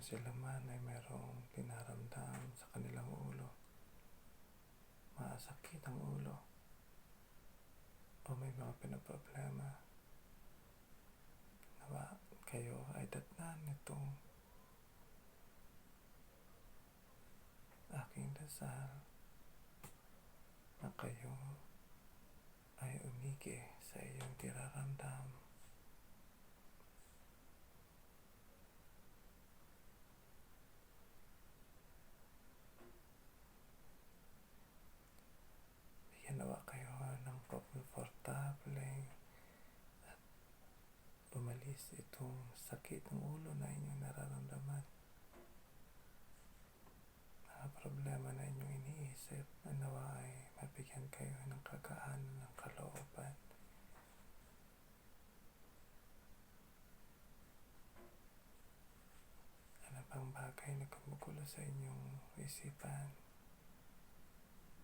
kung sila man ay mayroong dinaramdam sa kanilang ulo, masakit ang ulo, o may mga pinaproblema, nawa kayo ay datnan nitong aking dasal na kayo ay umigi sa iyong diraramdam. Bigyan nawa kayo ng komportable at umalis itong sakit ng ulo na inyong nararamdaman. Mga problema na inyong iniisip na nawa ay mabigyan kayo ng kagaanan ng kalooban. Ano bang bagay na kumukulo sa inyong isipan?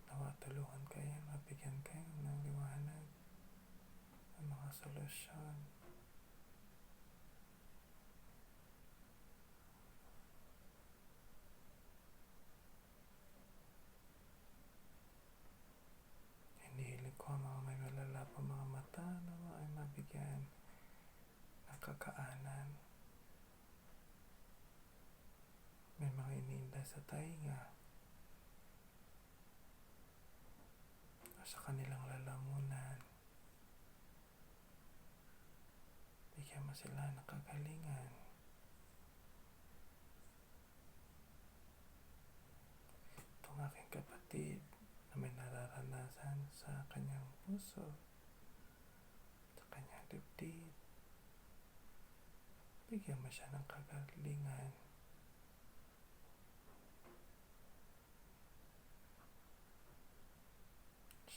Nawa tulungan kayo, mabigyan kayo ng liwanag, ng mga solusyon. Hinihiling ko ang mga may malalapang mga mata nawa ay mabigyan ng kakaanan. May mga iniinda sa tainga o sa kanilang lalamunan. Bigyan mo sila ng kagalingan. Itong aking kapatid na may nararanasan sa kanyang puso, sa kanyang dibdib, bigyan mo siya ng kagalingan.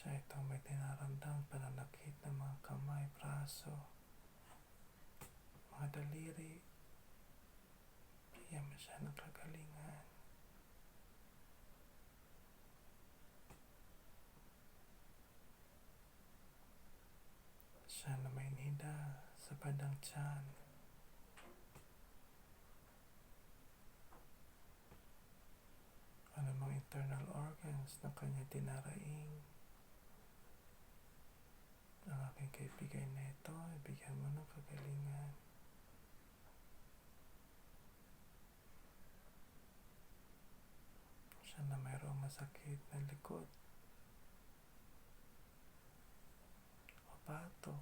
Siya itong may dinaramdam pananakit ng mga kamay, braso, mga daliri. Bigyan mo siya ng kagalingan. Siya na may nida sa bandang tiyan. Ano mga internal organs na kanya dinaraing. Ang aking kaibigan na ito, ibigyan mo ng kagalingan. Siya na mayroong masakit na likod o batok,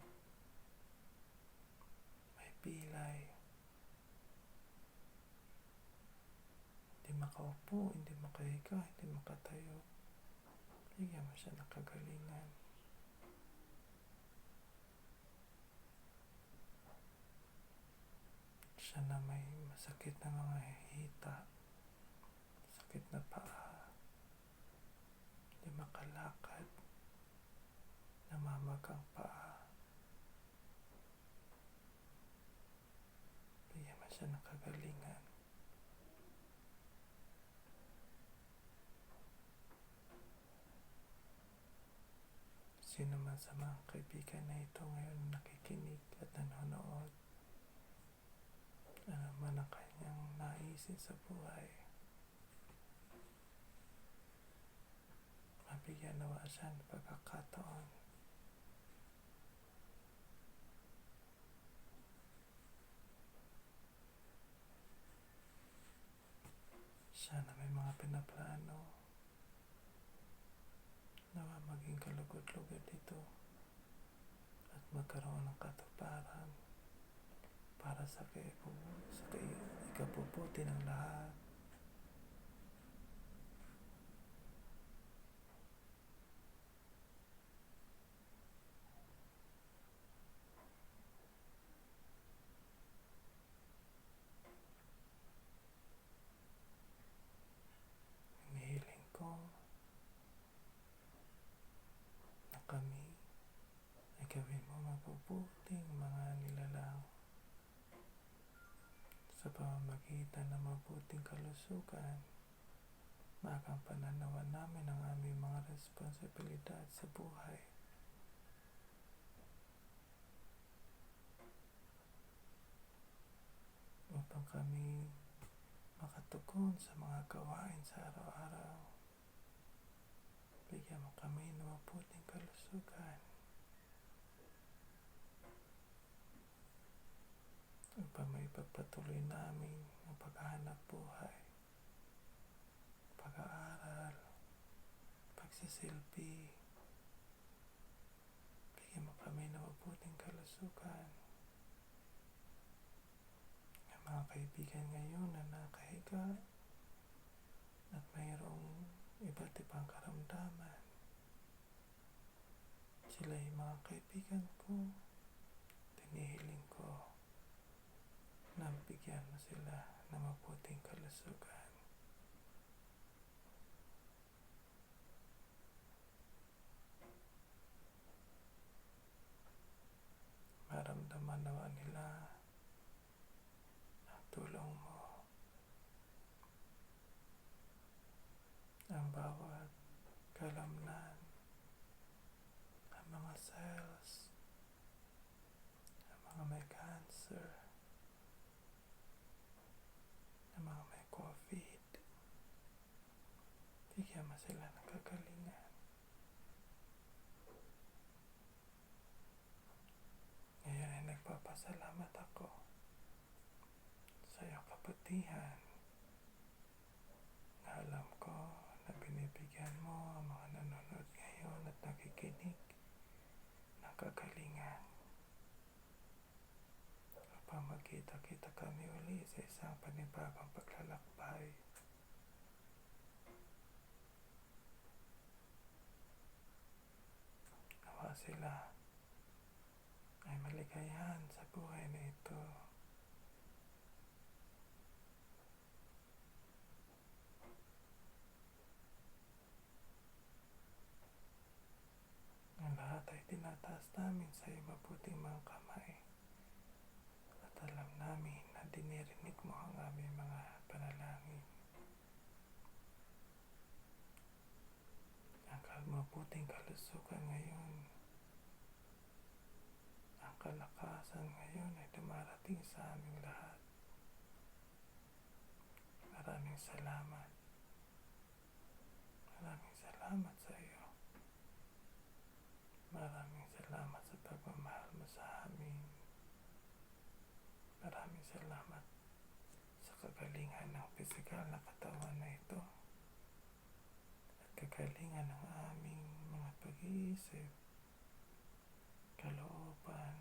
may pilay, hindi makaupo, hindi makahiga, hindi makatayo. Bigyan mo siya ng kagalingan. Siya na may masakit na mga hita, sakit na paa, hindi makalakad, namamagang paa. Bigyan mo siya ng kagalingan. Sino man sa mga kaibigan na ito ngayon nakikinig at nanonood, ano man ang kanyang naisin sa buhay, mabigyan nawa siya ng pagkakataon. Siya na may mga pinaplano, nawa maging kalugod-lugod ito at magkaroon ng katuparan para sa ikabubuti ng lahat. Hinihiling ko na kami ay gawin mo mabubuting mga nilalang sa pamamagitan ng mabuting kalusugan. Maagang pananawan namin ang aming mga responsibilidad sa buhay. Upang kami makatugon sa mga gawain sa araw-araw. Bigyan mo kami ng mabuting kalusugan upang may pagpatuloy namin ang paghahanap buhay, pag-aaral, pagsisilbi. Bigyan mo kami ng mabuting kalusugan. Ang mga kaibigan ngayon na nakahiga at mayroong iba't ibang karamdaman, sila yung mga kaibigan ko. Tinihiling ko na bigyan mo sila ng mabuting kalusugan. Maramdaman nawa nila ang tulong mo. Ang bawat kalamnan, ang mga cells, ang mga may cancer, ang mga may COVID, bigyan mo sila ng kagalingan. Ngayon ay nagpapasalamat ako sa iyong kabutihan na alam ko na binibigyan mo ang mga nanonood ngayon at nakikinig ng kagalingan upang magkita-kita kami uli sa isang panibagong paglalakbay. Nawa sila ay maligayahan sa buhay na ito. Ang lahat ay tinataas namin sa iyong mabuting mga kamay at alam namin na dinirinig mo ang aming mga panalangin. Ang mabuting kalusugan ngayon, ang kalakasan ngayon ay dumarating sa aming lahat. Maraming salamat. Maraming salamat sa iyo. Maraming salamat sa pagmamahal mo sa amin. Maraming salamat sa kagalingan ng pisikal na katawan na ito at kagalingan ng aming mga pag-iisip, kalooban,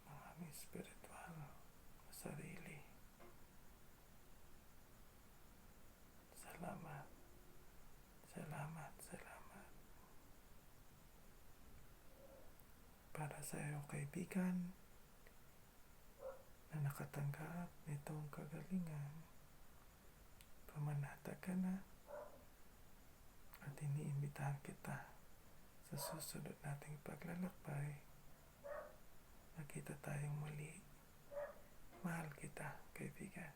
ng aming spiritual na sarili. Salamat, salamat, salamat. Para sa iyong kaibigan na nakatanggap nitong kagalingan, pumanatag ka na at iniimbitahan kita sa susunod nating paglalakbay. Nakita tayong muli. Mahal kita, kaibigan.